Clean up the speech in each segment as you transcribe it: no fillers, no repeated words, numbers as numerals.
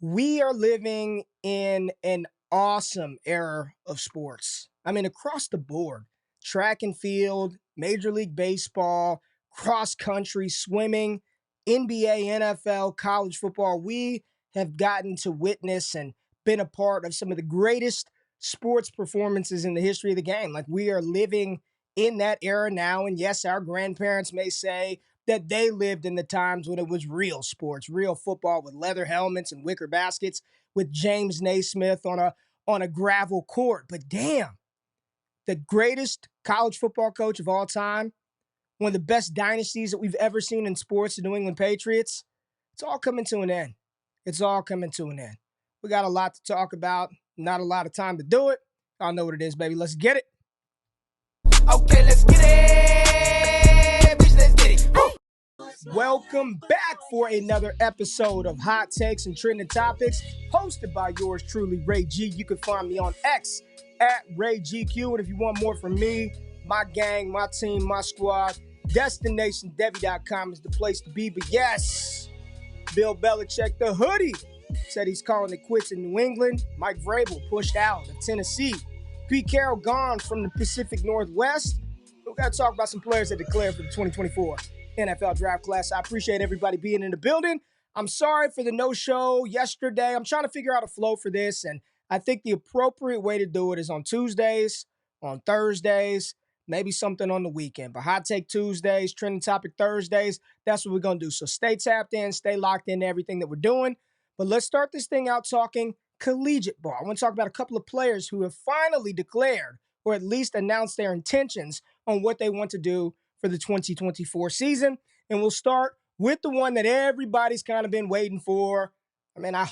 We are living in an awesome era of sports. I mean, across the board, track and field, Major League Baseball, cross country, swimming, NBA, NFL, college football. We have gotten to witness and been a part of some of the greatest sports performances in the history of the game. Like, we are living in that era now. And yes, our grandparents may say, that they lived in the times when it was real sports, real football with leather helmets and wicker baskets with James Naismith on a gravel court. But damn, the greatest college football coach of all time, one of the best dynasties that we've ever seen in sports, the New England Patriots, it's all coming to an end. It's all coming to an end. We got a lot to talk about, not a lot of time to do it. I know what it is, baby. Let's get it. Okay, let's get it. Bitch, let's get it. Woo! Welcome back for another episode of Hot Takes and Trending Topics, hosted by yours truly, Ray G. You can find me on X at RayGQ. And if you want more from me, my gang, my team, my squad, DestinationDebbie.com is the place to be. But yes, Bill Belichick, the hoodie, said he's calling it quits in New England. Mike Vrabel pushed out of Tennessee. Pete Carroll gone from the Pacific Northwest. We got to talk about some players that declared for the 2024 NFL draft class. I appreciate everybody being in the building. I'm sorry for the no-show yesterday. I'm trying to figure out a flow for this, and I think the appropriate way to do it is on Tuesdays, on Thursdays, maybe something on the weekend. But Hot Take Tuesdays, Trending Topic Thursdays, that's what we're going to do. So stay tapped in, stay locked into everything that we're doing. But let's start this thing out talking collegiate ball. I want to talk about a couple of players who have finally declared or at least announced their intentions on what they want to do for the 2024 season. And we'll start with the one that everybody's kind of been waiting for. I mean, I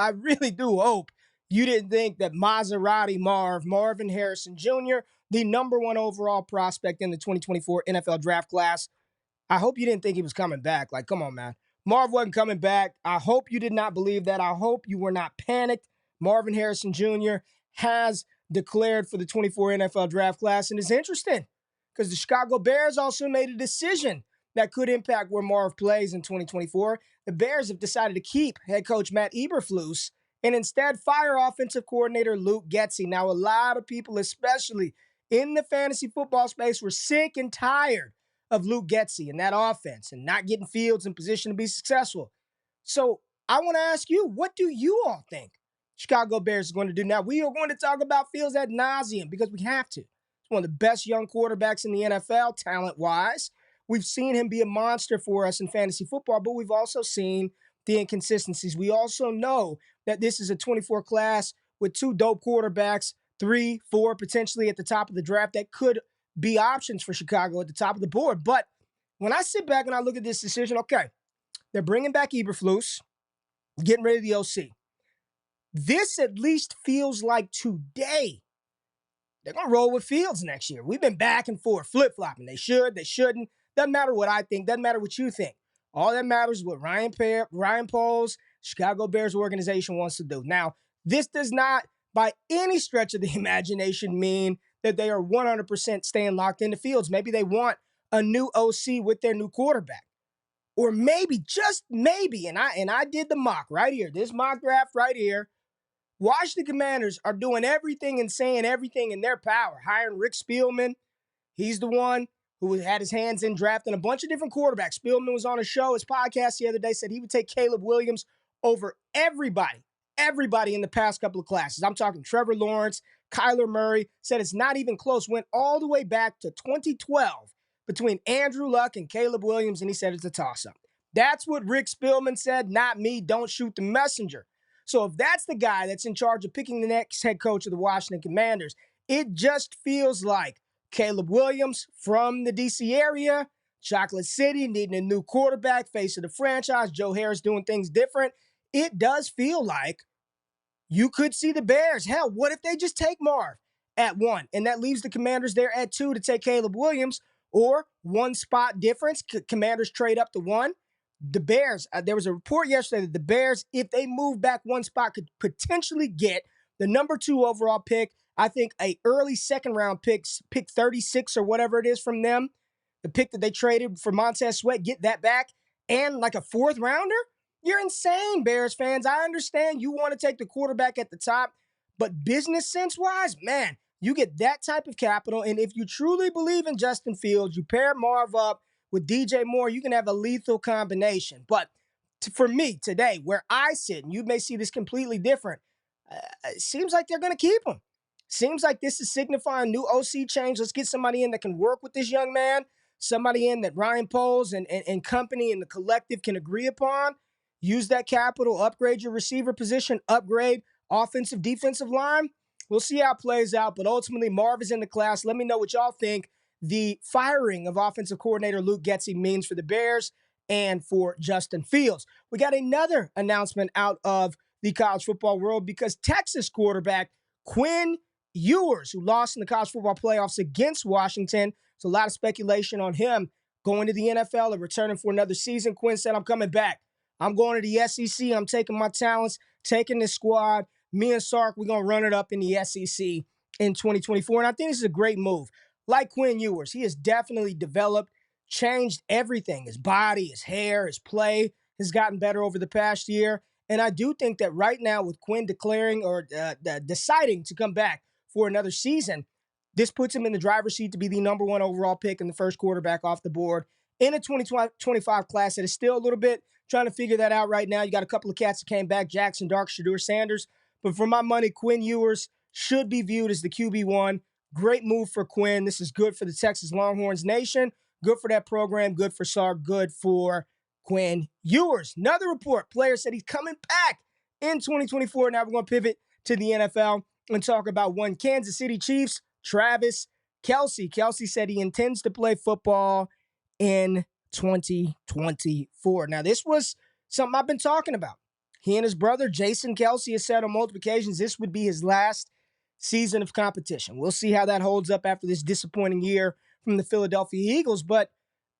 really do hope you didn't think that Marvin Harrison Jr., the number one overall prospect in the 2024 NFL draft class, I hope you didn't think he was coming back. Like, come on, man. Marv wasn't coming back. I hope you did not believe that. I hope you were not panicked. Marvin Harrison Jr. has declared for the 24 NFL draft class. And it's interesting because the Chicago Bears also made a decision that could impact where Marv plays in 2024. The Bears have decided to keep head coach Matt Eberflus and instead fire offensive coordinator Luke Getsy. Now, a lot of people, especially in the fantasy football space, were sick and tired of Luke Getsy and that offense and not getting Fields in position to be successful. So I want to ask you, what do you all think Chicago Bears is going to do? Now, we are going to talk about Fields ad nauseum because we have to. He's one of the best young quarterbacks in the NFL, talent-wise. We've seen him be a monster for us in fantasy football, but we've also seen the inconsistencies. We also know that this is a 24 class with two dope quarterbacks, 3, 4 potentially at the top of the draft that could be options for Chicago at the top of the board. But when I sit back and I look at this decision, okay, they're bringing back Eberflus, getting rid of the OC. This at least feels like today they're going to roll with Fields next year. We've been back and forth, flip-flopping. They should, they shouldn't. Doesn't matter what I think. Doesn't matter what you think. All that matters is what Ryan Poles, Chicago Bears organization wants to do. Now, this does not, by any stretch of the imagination, mean that they are 100% staying locked into Fields. Maybe they want a new OC with their new quarterback. Or maybe, just maybe, and I did the mock right here, this mock draft right here. Washington Commanders are doing everything and saying everything in their power. Hiring Rick Spielman. He's the one who had his hands in drafting a bunch of different quarterbacks. Spielman was on a show, his podcast the other day, said he would take Caleb Williams over everybody in the past couple of classes. I'm talking Trevor Lawrence, Kyler Murray, said it's not even close. Went all the way back to 2012 between Andrew Luck and Caleb Williams, and he said it's a toss-up. That's what Rick Spielman said, not me. Don't shoot the messenger. So if that's the guy that's in charge of picking the next head coach of the Washington Commanders, it just feels like Caleb Williams from the D.C. area, Chocolate City, needing a new quarterback, face of the franchise, Joe Harris doing things different. It does feel like you could see the Bears. Hell, what if they just take Marv at 1, and that leaves the Commanders there at 2 to take Caleb Williams, or one spot difference, Commanders trade up to 1. The Bears, there was a report yesterday that the Bears, if they move back one spot, could potentially get the number 2 overall pick. I think a early second-round pick 36 or whatever it is from them, the pick that they traded for Montez Sweat, get that back, and like a 4th rounder. You're insane, Bears fans. I understand you want to take the quarterback at the top, but business sense wise, man, you get that type of capital. And if you truly believe in Justin Fields, you pair Marv up with DJ Moore, you can have a lethal combination. But for me today, where I sit, and you may see this completely different, it seems like they're going to keep him. Seems like this is signifying new OC change. Let's get somebody in that can work with this young man, somebody in that Ryan Poles and company and the collective can agree upon. Use that capital, upgrade your receiver position, upgrade offensive, defensive line. We'll see how it plays out, but ultimately, Marv is in the class. Let me know what y'all think the firing of offensive coordinator Luke Getsy means for the Bears and for Justin Fields. We got another announcement out of the college football world because Texas quarterback Quinn Ewers, who lost in the college football playoffs against Washington, there's a lot of speculation on him going to the NFL and returning for another season. Quinn said, I'm coming back. I'm going to the SEC. I'm taking my talents, taking this squad. Me and Sark, we're going to run it up in the SEC in 2024. And I think this is a great move. Like Quinn Ewers, he has definitely developed, changed everything. His body, his hair, his play has gotten better over the past year. And I do think that right now with Quinn declaring or deciding to come back for another season, this puts him in the driver's seat to be the number one overall pick and the first quarterback off the board in a 2025 class that is still a little bit trying to figure that out right now. You got a couple of cats that came back, Jackson Dark, Shadur Sanders. But for my money, Quinn Ewers should be viewed as the QB1. Great move for Quinn. This is good for the Texas Longhorns nation. Good for that program. Good for Sark. Good for Quinn Ewers. Another report. Player said he's coming back in 2024. Now we're going to pivot to the NFL and talk about one Kansas City Chiefs, Travis Kelce. Kelce said he intends to play football in 2024. Now, this was something I've been talking about. He and his brother, Jason Kelce, has said on multiple occasions this would be his last season of competition. We'll see how that holds up after this disappointing year from the Philadelphia Eagles. But,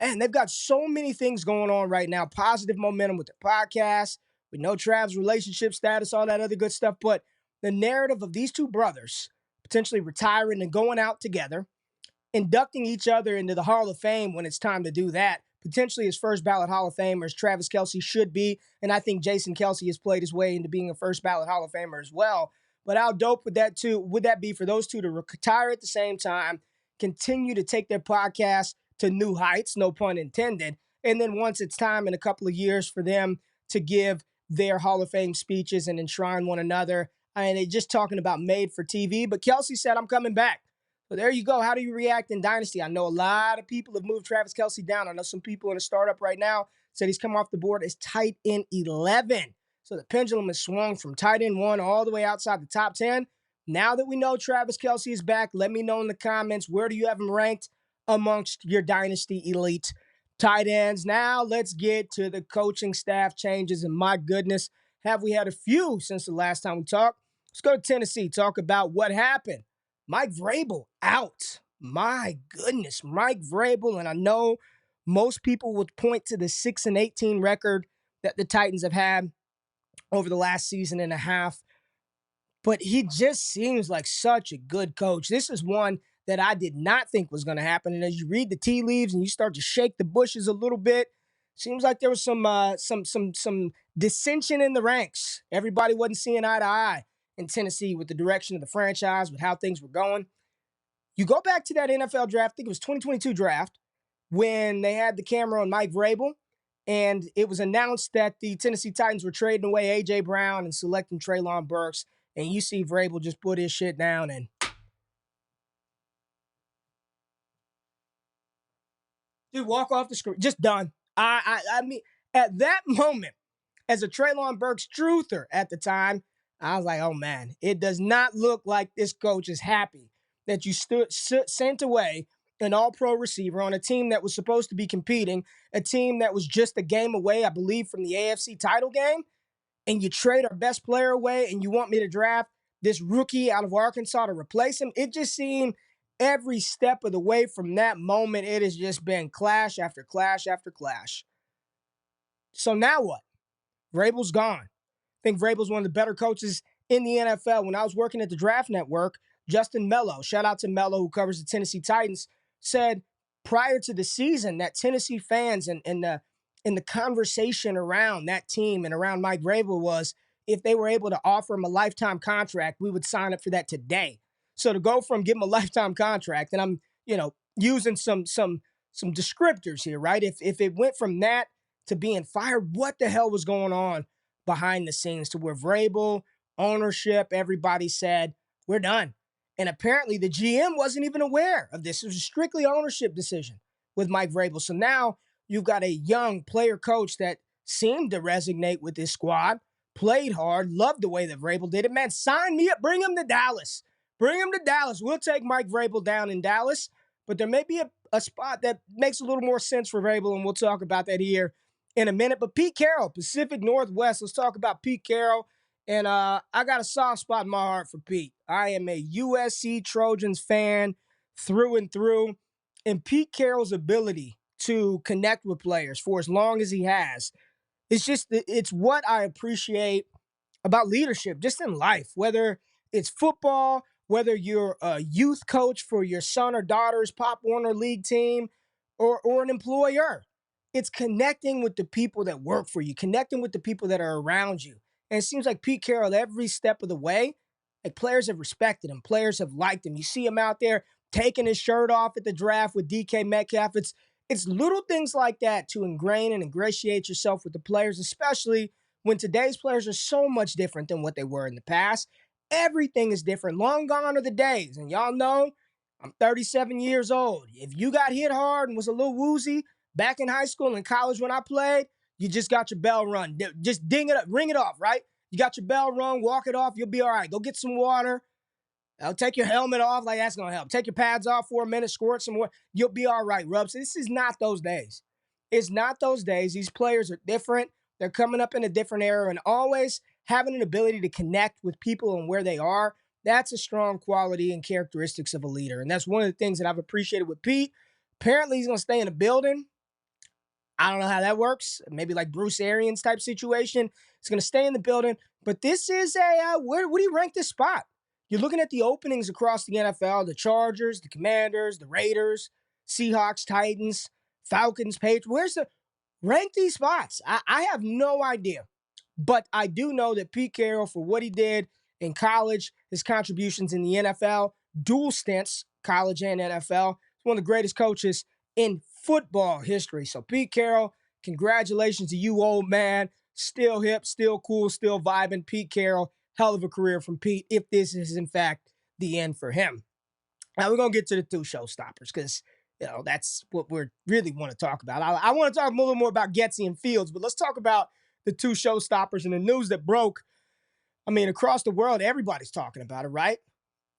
man, they've got so many things going on right now. Positive momentum with their podcast. We know Trav's relationship status, all that other good stuff. But the narrative of these two brothers potentially retiring and going out together, inducting each other into the Hall of Fame when it's time to do that, potentially his first ballot Hall of Famer, as Travis Kelce should be. And I think Jason Kelce has played his way into being a first ballot Hall of Famer as well. But how dope would that be for those two to retire at the same time, continue to take their podcast to new heights, no pun intended, and then once it's time in a couple of years for them to give their Hall of Fame speeches and enshrine one another. And they're just talking about made for TV. But Kelce said, I'm coming back. So there you go. How do you react in Dynasty? I know a lot of people have moved Travis Kelce down. I know some people in a startup right now said he's come off the board as tight end 11. So the pendulum has swung from tight end 1 all the way outside the top 10. Now that we know Travis Kelce is back, let me know in the comments, where do you have him ranked amongst your Dynasty elite tight ends? Now let's get to the coaching staff changes. And my goodness, have we had a few since the last time we talked? Let's go to Tennessee, talk about what happened. Mike Vrabel out. My goodness, Mike Vrabel. And I know most people would point to the 6-18 record that the Titans have had over the last season and a half. But he just seems like such a good coach. This is one that I did not think was going to happen. And as you read the tea leaves and you start to shake the bushes a little bit, seems like there was some dissension in the ranks. Everybody wasn't seeing eye to eye in Tennessee with the direction of the franchise, with how things were going. You go back to that NFL draft, I think it was 2022 draft, when they had the camera on Mike Vrabel, and it was announced that the Tennessee Titans were trading away A.J. Brown and selecting Treylon Burks, and you see Vrabel just put his shit down and dude, walk off the screen. Just done. I mean, at that moment, as a Treylon Burks truther at the time, I was like, oh, man, it does not look like this coach is happy that you sent away an all-pro receiver on a team that was supposed to be competing, a team that was just a game away, I believe, from the AFC title game, and you trade our best player away and you want me to draft this rookie out of Arkansas to replace him. It just seemed every step of the way from that moment, it has just been clash after clash after clash. So now what? Vrabel's gone. I think Vrabel's one of the better coaches in the NFL. When I was working at the Draft Network, Justin Mello, shout out to Mello, who covers the Tennessee Titans, said prior to the season that Tennessee fans and the And the conversation around that team and around Mike Vrabel was if they were able to offer him a lifetime contract, we would sign up for that today. So to go from give him a lifetime contract, and I'm, using some descriptors here, right? If it went from that to being fired, what the hell was going on behind the scenes to where Vrabel, ownership, everybody said, we're done. And apparently the GM wasn't even aware of this. It was a strictly ownership decision with Mike Vrabel. So now you've got a young player coach that seemed to resonate with this squad, played hard, loved the way that Vrabel did it. Man, sign me up. Bring him to Dallas. Bring him to Dallas. We'll take Mike Vrabel down in Dallas. But there may be a spot that makes a little more sense for Vrabel, and we'll talk about that here in a minute. But Pete Carroll, Pacific Northwest. Let's talk about Pete Carroll. And I got a soft spot in my heart for Pete. I am a USC Trojans fan through and through. And Pete Carroll's ability to connect with players for as long as he has, it's what I appreciate about leadership just in life, whether it's football, whether you're a youth coach for your son or daughter's Pop Warner League team, or an employer. It's connecting with the people that work for you, connecting with the people that are around you. And it seems like Pete Carroll, every step of the way, like players have respected him, players have liked him. You see him out there taking his shirt off at the draft with DK Metcalf. It's little things like that to ingrain and ingratiate yourself with the players, especially when today's players are so much different than what they were in the past. Everything is different. Long gone are the days. And y'all know I'm 37 years old. If you got hit hard and was a little woozy back in high school and college when I played, you just got your bell rung. Just ding it up, ring it off, right? You got your bell rung, walk it off, you'll be all right. Go get some water. I'll take your helmet off, like that's gonna help. Take your pads off for a minute, squirt some water. You'll be all right, Rubs. This is not those days. It's not those days. These players are different. They're coming up in a different era, and always having an ability to connect with people and where they are, that's a strong quality and characteristics of a leader. And that's one of the things that I've appreciated with Pete. Apparently, he's gonna stay in the building. I don't know how that works. Maybe like Bruce Arians type situation. It's going to stay in the building. But this is where do you rank this spot? You're looking at the openings across the NFL, the Chargers, the Commanders, the Raiders, Seahawks, Titans, Falcons, Patriots. Rank these spots? I have no idea. But I do know that Pete Carroll, for what he did in college, his contributions in the NFL, dual stints, college and NFL, he's one of the greatest coaches in football history. So Pete Carroll, congratulations to you, old man. Still hip, still cool, still vibing. Pete Carroll, hell of a career from Pete, if this is in fact the end for him. Now we're going to get to the two showstoppers because, that's what we really want to talk about. I want to talk a little more about Getsy and Fields, but let's talk about the two showstoppers and the news that broke. I mean, across the world, everybody's talking about it, right?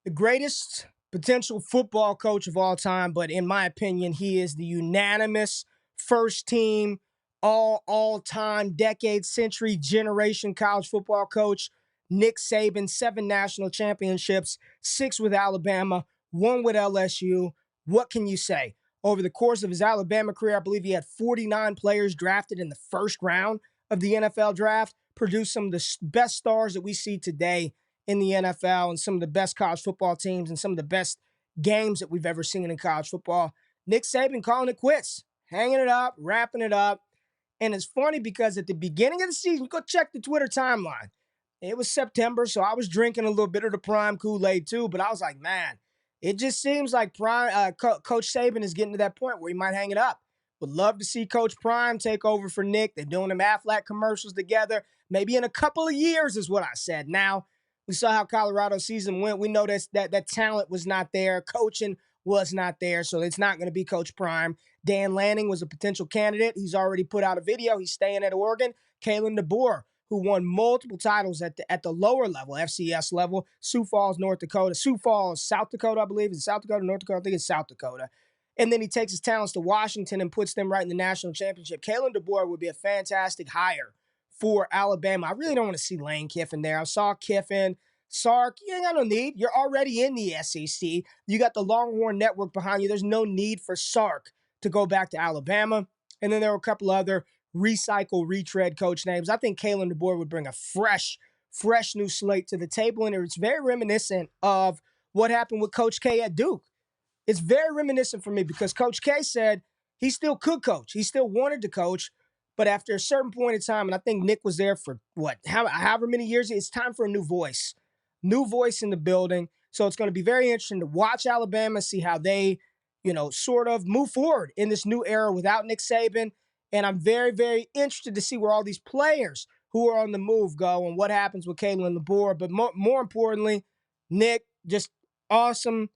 The greatest potential football coach of all time, but in my opinion, he is the unanimous first team, all-time, decade, century, generation college football coach, Nick Saban, 7 national championships, 6 with Alabama, 1 with LSU. What can you say? Over the course of his Alabama career, I believe he had 49 players drafted in the first round of the NFL draft, produced some of the best stars that we see today in the NFL and some of the best college football teams and some of the best games that we've ever seen in college football. Nick Saban calling it quits, hanging it up, wrapping it up. And it's funny because at the beginning of the season, go check the Twitter timeline. It was September, so I was drinking a little bit of the prime Kool-Aid too, but I was like, man, it just seems like Coach Saban is getting to that point where he might hang it up. Would love to see Coach Prime take over for Nick. They're doing them Aflac commercials together. Maybe in a couple of years is what I said. Now, we saw how Colorado season went. We know that talent was not there. Coaching was not there, so it's not going to be Coach Prime. Dan Lanning was a potential candidate. He's already put out a video. He's staying at Oregon. Kalen DeBoer, who won multiple titles at the lower level, FCS level, Sioux Falls, North Dakota. Sioux Falls, South Dakota, I believe. Is it South Dakota, North Dakota? I think it's South Dakota. And then he takes his talents to Washington and puts them right in the national championship. Kalen DeBoer would be a fantastic hire for Alabama. I really don't want to see Lane Kiffin there. I saw Kiffin. Sark, you ain't got no need. You're already in the SEC. You got the Longhorn Network behind you. There's no need for Sark to go back to Alabama. And then there were a couple other recycle, retread coach names. I think Kalen DeBoer would bring a fresh new slate to the table. And it's very reminiscent of what happened with Coach K at Duke. It's very reminiscent for me because Coach K said he still could coach. He still wanted to coach, But after a certain point in time, and I think Nick was there for however many years, it's time for a new voice in the building. So it's going to be very interesting to watch Alabama, see how they, sort of move forward in this new era without Nick Saban. And I'm very, very interested to see where all these players who are on the move go and what happens with Kalen DeBoer. But more importantly, Nick, just awesome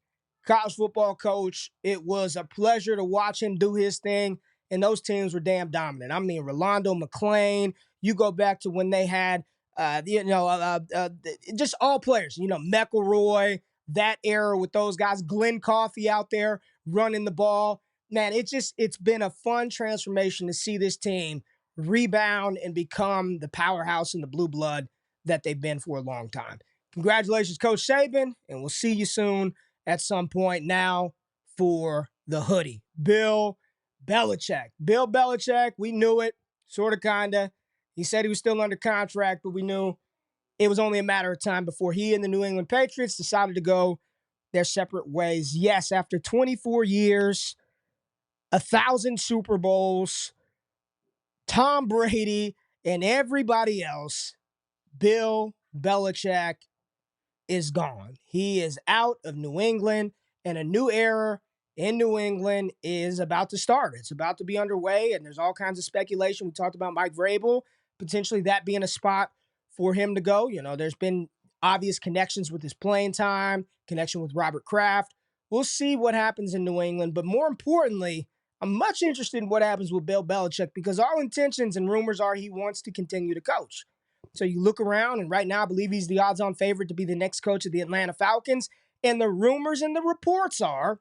college football coach. It was a pleasure to watch him do his thing, and those teams were damn dominant. I mean, Rolando McClain. You go back to when they had, just all players. McElroy. That era with those guys, Glenn Coffey out there running the ball. Man, it's been a fun transformation to see this team rebound and become the powerhouse in the blue blood that they've been for a long time. Congratulations, Coach Saban, and we'll see you soon at some point. Now for the hoodie. Bill Belichick. Bill Belichick, we knew it, sort of, kind of. He said he was still under contract, but we knew it was only a matter of time before he and the New England Patriots decided to go their separate ways. Yes, after 24 years, 1,000 Super Bowls, Tom Brady, and everybody else, Bill Belichick is gone. He is out of New England, and a new era in New England is about to start. It's about to be underway, and there's all kinds of speculation. We talked about Mike Vrabel, potentially that being a spot for him to go. There's been obvious connections with his playing time, connection with Robert Kraft. We'll see what happens in New England, but more importantly, I'm much interested in what happens with Bill Belichick because all intentions and rumors are he wants to continue to coach. So you look around, and right now I believe he's the odds-on favorite to be the next coach of the Atlanta Falcons. And the rumors and the reports are,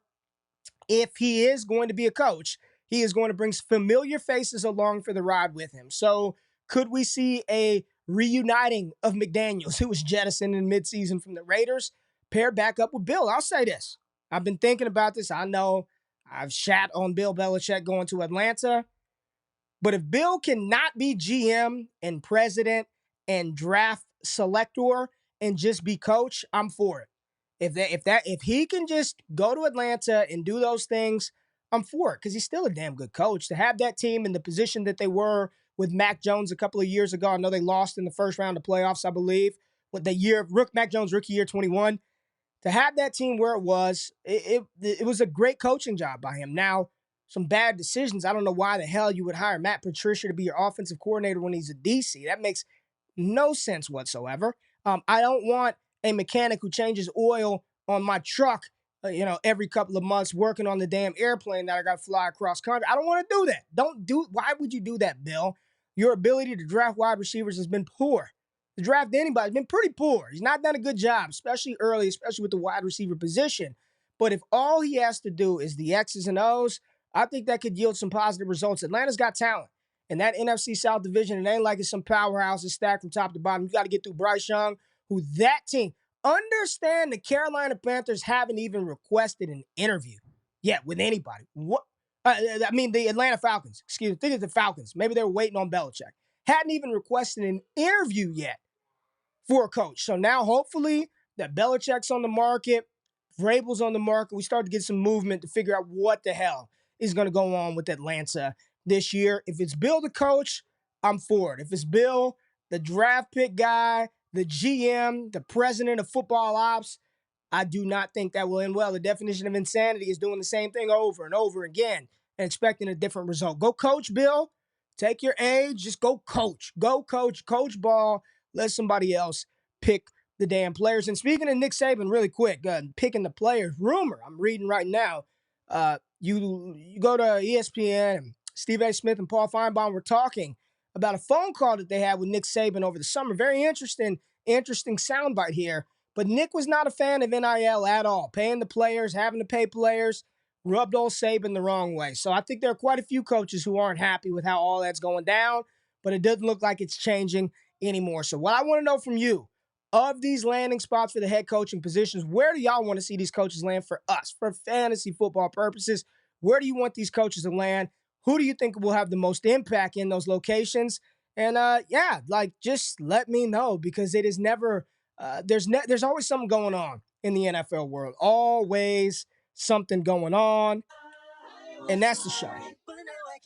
if he is going to be a coach, he is going to bring familiar faces along for the ride with him. So could we see a reuniting of McDaniels, who was jettisoned in midseason from the Raiders, paired back up with Bill? I'll say this. I've been thinking about this. I know I've shat on Bill Belichick going to Atlanta. But if Bill cannot be GM and president and draft selector and just be coach, I'm for it. If he can just go to Atlanta and do those things, I'm for it because he's still a damn good coach. To have that team in the position that they were with Mac Jones a couple of years ago, I know they lost in the first round of playoffs, I believe, with the year of Mac Jones rookie year 21. To have that team where it was a great coaching job by him. Now, some bad decisions. I don't know why the hell you would hire Matt Patricia to be your offensive coordinator when he's a DC. That makes no sense whatsoever. I don't want a mechanic who changes oil on my truck, every couple of months working on the damn airplane that I got to fly across country. I don't want to do that. Why would you do that, Bill? Your ability to draft wide receivers has been poor. To draft anybody has been pretty poor. He's not done a good job, especially early, especially with the wide receiver position. But if all he has to do is the X's and O's, I think that could yield some positive results. Atlanta's got talent. And that NFC South division, it ain't like it's some powerhouses stacked from top to bottom. You got to get through Bryce Young, who that team. Understand the Carolina Panthers haven't even requested an interview yet with anybody. The Atlanta Falcons. Excuse me. Think of the Falcons. Maybe they were waiting on Belichick. Hadn't even requested an interview yet for a coach. So now, hopefully, that Belichick's on the market, Vrabel's on the market. We start to get some movement to figure out what the hell is going to go on with Atlanta this year. If it's Bill the coach, I'm for it. If it's Bill, the draft pick guy, the GM, the president of football ops, I do not think that will end well. The definition of insanity is doing the same thing over and over again and expecting a different result. Go coach, Bill. Take your age. Just go coach. Go coach. Coach ball. Let somebody else pick the damn players. And speaking of Nick Saban, really quick, picking the players, rumor I'm reading right now, you go to ESPN, and Steve A. Smith and Paul Feinbaum were talking about a phone call that they had with Nick Saban over the summer. Very interesting soundbite here. But Nick was not a fan of NIL at all. Paying the players, having to pay players, rubbed old Saban the wrong way. So I think there are quite a few coaches who aren't happy with how all that's going down, but it doesn't look like it's changing anymore. So what I want to know from you, of these landing spots for the head coaching positions, where do y'all want to see these coaches land for us, for fantasy football purposes? Where do you want these coaches to land? Who do you think will have the most impact in those locations? And just let me know, because it is never there's always something going on in the NFL world. Always something going on. And that's the show.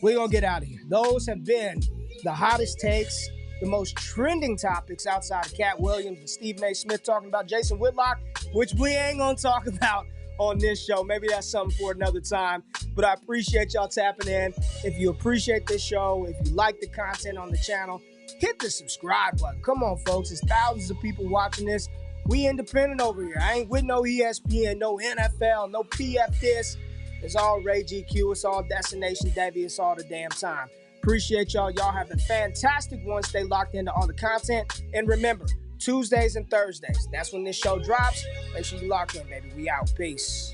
we're going to get out of here. Those have been the hottest takes, the most trending topics outside of Cat Williams and Stephen A. Smith talking about Jason Whitlock, which we ain't going to talk about on this show. Maybe that's something for another time. But I appreciate y'all tapping in. If you appreciate this show, if you like the content on the channel, hit the subscribe button. Come on, folks. There's thousands of people watching this. We independent over here. I ain't with no ESPN, no NFL, no PF this. It's all Ray GQ. It's all Destination Debbie. It's all the damn time. Appreciate y'all. Y'all have a fantastic one. Stay locked into all the content. And remember, Tuesdays and Thursdays, that's when this show drops. Make sure you lock in, baby. We out. Peace.